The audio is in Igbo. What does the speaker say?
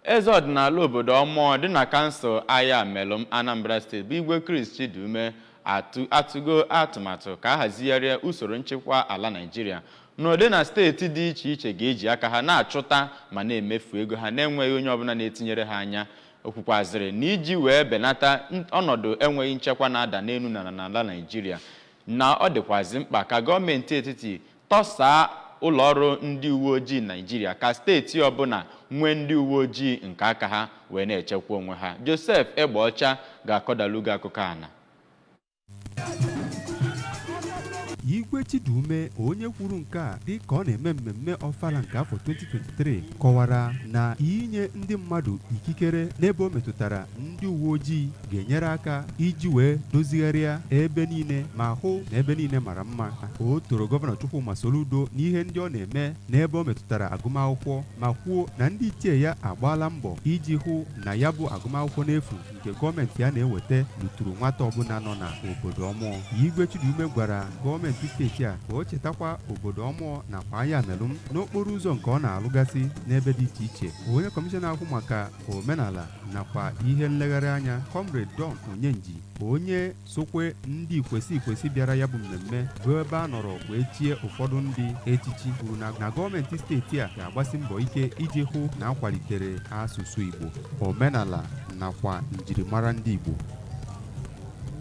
eze ọdịnala obodo Omor dị na kansụl Aya Melụm Anambra steeti bụ Igwe Chidume atụgo atụmatụ ka a hazigharịa usoro nchekwa ala Naịjirịa n'ụdị na steeti dị iche iche ga-eji aka ha na-achụta ma na-emefu ego ha na-enweghị onye ọbụla na-etinyere ha anya. Okwukwazịrị na iji wee benata ọnọdụ enweghị nchekwa na-ada n'elu na n'ala Naịjirịa na ọ dịkwazị mkpa ka gọọmenti etiti tọsaa ụlọọrụ ndị uwe ojii Naịjirịa ka steeti ọbụla nwee ndị uwe ojii nke aka ha wee na-echekwa onwe ha. Joseph Egbeọcha ga-akọdalugo akụkọ ana. Igwe Chidume onye kwuru nke a dị ka ọ na-eme mmemme Ofala nke afọ 2023 kọwara na inye ndị mmadụ ikikere n'ebe o metụtara ndị uwe ojii ga-enyere aka iji wee dozigharịa ebe niile ma hụ na ebe niile mara mma. O toro gọvanọ Chukwuma Soludo n'ihe ndị ọ na-eme n'ebe o metụtara agụmakwụkwọ ma kwuo na ndị ichie ya agbaala mbọ iji hụ na ya bụ agụmakwụkwọ n'efu nke gọọmenti ya na-eweta lụtụrụ nwata ọbụla nọ na obodo Omor. Igwe Chidume gwara gọọmenti steeti a ka o chetakwa obodo Omor nakwa Aya Melụm n'okporo ụzọ nke ọ na-alụgasị n'ebe dị iche iche. Onye kọmishọna ahụ maka omenala nakwa ihe nlegharị anya Comrade Don Onyenji onye sokwe ndị ikwesị bịara ya bụ mmemme bụ ebe a nọrọ wee chie ụfọdụ ndị echichi kwuru na gọọmenti steeti a ga-agbasi mbọ ike iji hụ na akwalitere asụsụ Igbo, omenala nakwa njirimara ndị Igbo.